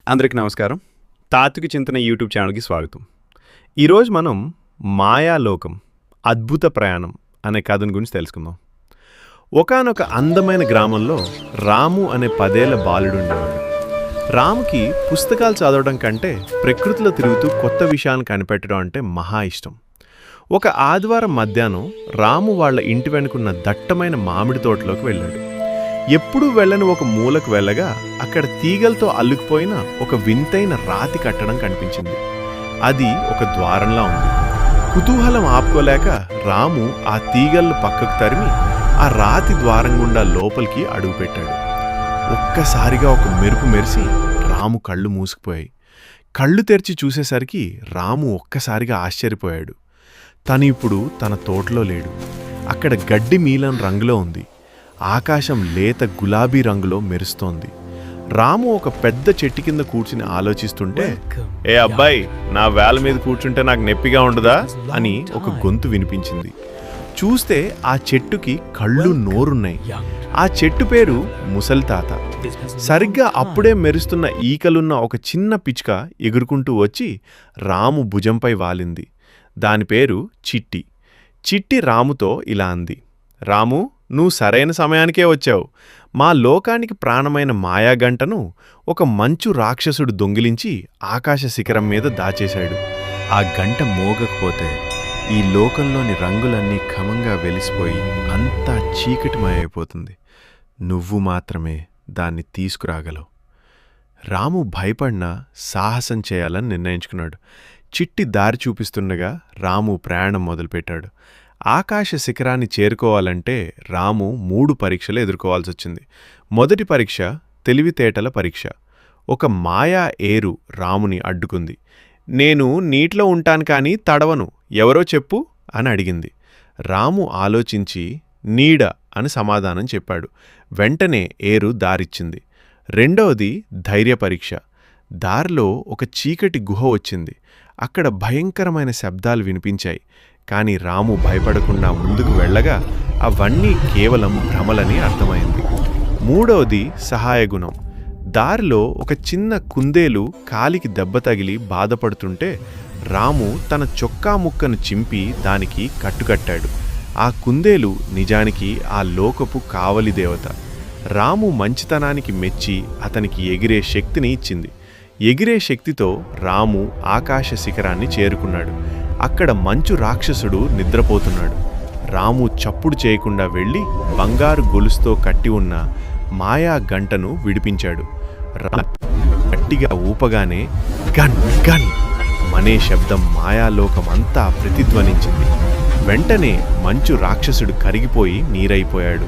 అందరికీ నమస్కారం. తాత్విక చింతన యూట్యూబ్ ఛానల్కి స్వాగతం. ఈరోజు మనం మాయాలోకం అద్భుత ప్రయాణం అనే కథను గురించి తెలుసుకుందాం. ఒకానొక అందమైన గ్రామంలో రాము అనే 10 ఏళ్ల బాలుడు ఉండేవాడు. రాముకి పుస్తకాలు చదవడం కంటే ప్రకృతిలో తిరుగుతూ కొత్త విషయాలను కనిపెట్టడం అంటే మహా ఇష్టం. ఒక ఆదివారం మధ్యాహ్నం రాము వాళ్ళ ఇంటి వెనుకున్న దట్టమైన మామిడి తోటలోకి వెళ్ళాడు. ఎప్పుడూ వెళ్ళని ఒక మూలకు వెళ్ళగా అక్కడ తీగలతో అల్లుకుపోయిన ఒక వింతైన రాతి కట్టడం కనిపించింది. అది ఒక ద్వారంలా ఉంది. కుతూహలం ఆపుకోలేక రాము ఆ తీగలను పక్కకు తరిమి ఆ రాతి ద్వారం గుండా లోపలికి అడుగుపెట్టాడు. ఒక్కసారిగా ఒక మెరుపు మెరిసి రాము కళ్ళు మూసుకుపోయాయి. కళ్ళు తెరిచి చూసేసరికి రాము ఒక్కసారిగా ఆశ్చర్యపోయాడు. తను ఇప్పుడు తన తోటలో లేడు. అక్కడ గడ్డి నీలం రంగులో ఉంది. ఆకాశం లేత గులాబీ రంగులో మెరుస్తోంది. రాము ఒక పెద్ద చెట్టు కింద కూర్చుని ఆలోచిస్తుంటే, ఏ అబ్బాయి, నా వేల మీద కూర్చుంటే నాకు నొప్పిగా ఉండదా అని ఒక గొంతు వినిపించింది. చూస్తే ఆ చెట్టుకి కళ్ళు నోరున్నాయి. ఆ చెట్టు పేరు ముసలితాత. సరిగ్గా అప్పుడే మెరుస్తున్న ఈకలున్న ఒక చిన్న పిచ్చుక ఎగురుకుంటూ వచ్చి రాము భుజంపై వాలింది. దాని పేరు చిట్టి. చిట్టి రాముతో ఇలా అంది, రాము, నువ్వు సరైన సమయానికే వచ్చావు. మా లోకానికి ప్రాణమైన మాయాగంటను ఒక మంచు రాక్షసుడు దొంగిలించి ఆకాశ శిఖరం మీద దాచేశాడు. ఆ గంట మోగకపోతే ఈ లోకంలోని రంగులన్నీ క్రమంగా వెలిసిపోయి అంతా చీకటిమయమైపోతుంది. నువ్వు మాత్రమే దాన్ని తీసుకురాగలవు. రాము భయపడినా సాహసం చేయాలని నిర్ణయించుకున్నాడు. చిట్టి దారి చూపిస్తుండగా రాము ప్రయాణం మొదలుపెట్టాడు. ఆకాశ శిఖరాన్ని చేరుకోవాలంటే రాము 3 పరీక్షలు ఎదుర్కోవాల్సి వచ్చింది. మొదటి పరీక్ష తెలివితేటల పరీక్ష. ఒక మాయా ఏరు రాముని అడ్డుకుంది. నేను నీటిలో ఉంటాను కానీ తడవను, ఎవరో చెప్పు అని అడిగింది. రాము ఆలోచించి నీడ అని సమాధానం చెప్పాడు. వెంటనే ఏరు దారిచ్చింది. రెండవది ధైర్య పరీక్ష. దారిలో ఒక చీకటి గుహ వచ్చింది. అక్కడ భయంకరమైన శబ్దాలు వినిపించాయి. కానీ రాము భయపడకుండా ముందుకు వెళ్ళగా అవన్నీ కేవలం భ్రమలని అర్థమైంది. మూడవది సహాయ గుణం. దారిలో ఒక చిన్న కుందేలు కాలికి దెబ్బ తగిలి బాధపడుతుంటే రాము తన చొక్కా ముక్కను చింపి దానికి కట్టుకట్టాడు. ఆ కుందేలు నిజానికి ఆ లోకపు కావలి దేవత. రాము మంచితనానికి మెచ్చి అతనికి ఎగిరే శక్తిని ఇచ్చింది. ఎగిరే శక్తితో రాము ఆకాశ శిఖరాన్ని చేరుకున్నాడు. అక్కడ మంచు రాక్షసుడు నిద్రపోతున్నాడు. రాము చప్పుడు చేయకుండా వెళ్ళి బంగారు గొలుసుతో కట్టి ఉన్న మాయా గంటను విడిపించాడు. గట్టిగా ఊపగానే గన్ గన్ మనే శబ్దం మాయాలోకమంతా ప్రతిధ్వనించింది. వెంటనే మంచు రాక్షసుడు కరిగిపోయి నీరైపోయాడు.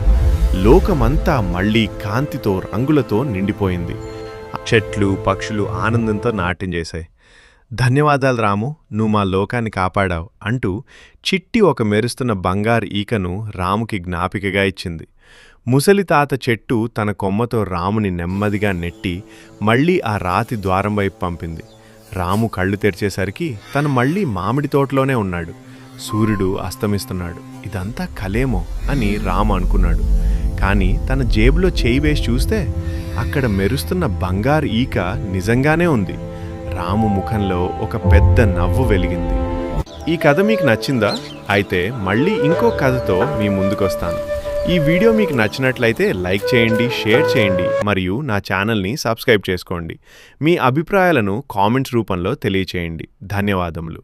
లోకమంతా మళ్లీ కాంతితో రంగులతో నిండిపోయింది. చెట్లు పక్షులు ఆనందంతో నాట్యం చేశాయి. ధన్యవాదాలు రాము, నువ్వు మా లోకాన్ని కాపాడావు అంటూ చిట్టి ఒక మెరుస్తున్న బంగారు ఈకను రాముకి జ్ఞాపికగా ఇచ్చింది. ముసలి తాత చెట్టు తన కొమ్మతో రాముని నెమ్మదిగా నెట్టి మళ్లీ ఆ రాతి ద్వారం వైపు పంపింది. రాము కళ్ళు తెరిచేసరికి తను మళ్లీ మామిడి తోటలోనే ఉన్నాడు. సూర్యుడు అస్తమిస్తున్నాడు. ఇదంతా కలేమో అని రాము అనుకున్నాడు. కానీ తన జేబులో చేయి వేసి చూస్తే అక్కడ మెరుస్తున్న బంగారు ఈక నిజంగానే ఉంది. రాము ముఖంలో ఒక పెద్ద నవ్వు వెలిగింది. ఈ కథ మీకు నచ్చిందా? అయితే మళ్ళీ ఇంకో కథతో మీ ముందుకొస్తాను. ఈ వీడియో మీకు నచ్చినట్లయితే లైక్ చేయండి, షేర్ చేయండి మరియు నా ఛానల్ని సబ్స్క్రైబ్ చేసుకోండి. మీ అభిప్రాయాలను కామెంట్స్ రూపంలో తెలియచేయండి. ధన్యవాదములు.